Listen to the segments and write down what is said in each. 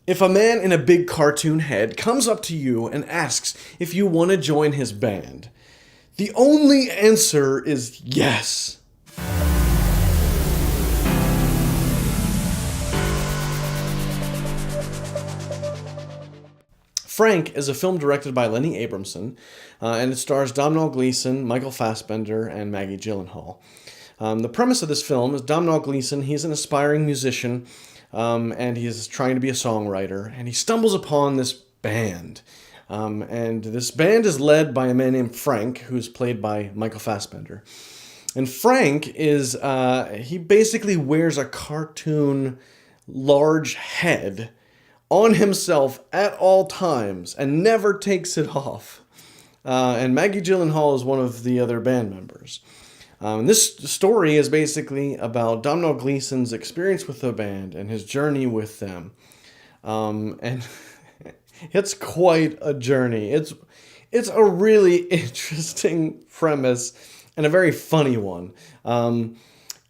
If a man in a big cartoon head comes up to you and asks if you want to join his band, the only answer is yes. Frank is a film directed by Lenny Abrahamson, and it stars Domhnall Gleeson, Michael Fassbender, and Maggie Gyllenhaal. The premise of this film is Domhnall Gleeson, he's an aspiring musician, and he is trying to be a songwriter, and he stumbles upon this band. And this band is led by a man named Frank, who's played by Michael Fassbender. And Frank is, he basically wears a cartoon large head on himself at all times and never takes it off. And Maggie Gyllenhaal is one of the other band members. And this story is basically about Domhnall Gleeson's experience with the band and his journey with them. And it's quite a journey. It's a really interesting premise and a very funny one.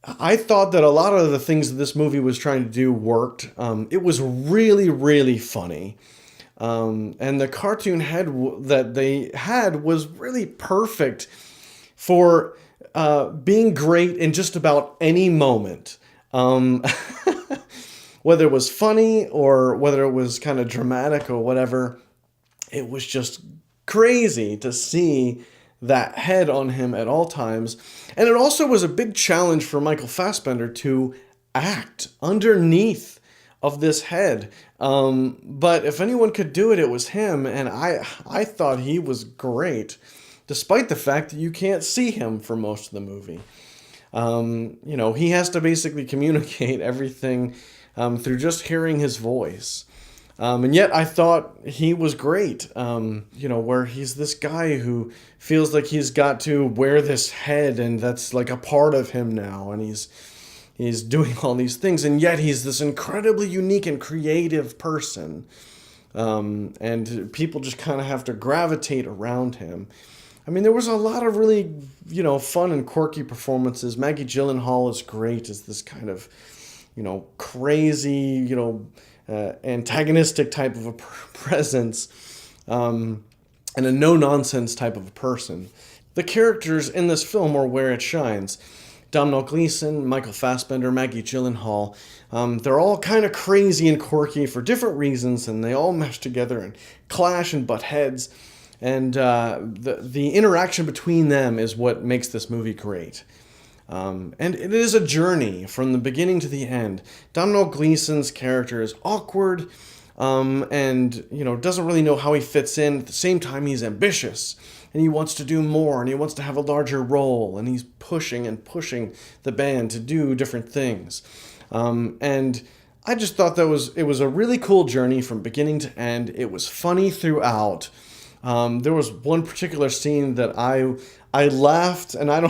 I thought that a lot of the things that this movie was trying to do worked. It was really, really funny. And the cartoon head that they had was really perfect for being great in just about any moment. Whether it was funny or whether it was kind of dramatic or whatever, it was just crazy to see that head on him at all times. And it also was a big challenge for Michael Fassbender to act underneath of this head. But if anyone could do it, it was him. And I thought he was great, despite the fact that you can't see him for most of the movie. He has to basically communicate everything through just hearing his voice. And yet I thought he was great, where he's this guy who feels like he's got to wear this head and that's like a part of him now. And he's doing all these things. And yet he's this incredibly unique and creative person. And people just kind of have to gravitate around him. I mean, there was a lot of really, fun and quirky performances. Maggie Gyllenhaal is great as this kind of, crazy, antagonistic type of a presence, and a no-nonsense type of a person. The characters in this film are where it shines. Domhnall Gleeson, Michael Fassbender, Maggie Gyllenhaal, they're all kind of crazy and quirky for different reasons, and they all mesh together and clash and butt heads. And the interaction between them is what makes this movie great. And it is a journey from the beginning to the end. Domhnall Gleeson's character is awkward, and doesn't really know how he fits in. At the same time, he's ambitious, and he wants to do more, and he wants to have a larger role, and he's pushing the band to do different things. And I just thought it was a really cool journey from beginning to end. It was funny throughout. There was one particular scene that I laughed, and I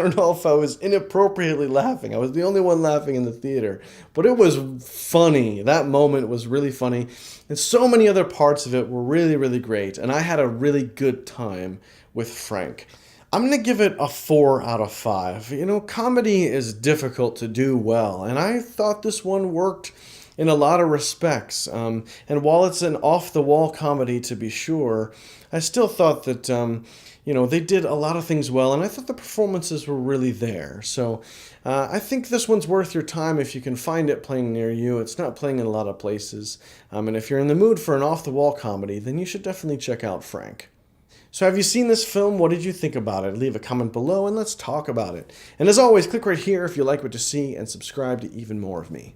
don't know if I was inappropriately laughing. I was the only one laughing in the theater. But it was funny. That moment was really funny. And so many other parts of it were really, really great. And I had a really good time with Frank. I'm going to give it a 4 out of 5. Comedy is difficult to do well. And I thought this one worked in a lot of respects. And while it's an off-the-wall comedy, to be sure, I still thought that they did a lot of things well, and I thought the performances were really there. So I think this one's worth your time if you can find it playing near you. It's not playing in a lot of places. And if you're in the mood for an off-the-wall comedy, then you should definitely check out Frank. So have you seen this film? What did you think about it? Leave a comment below and let's talk about it. And as always, click right here if you like what you see and subscribe to even more of me.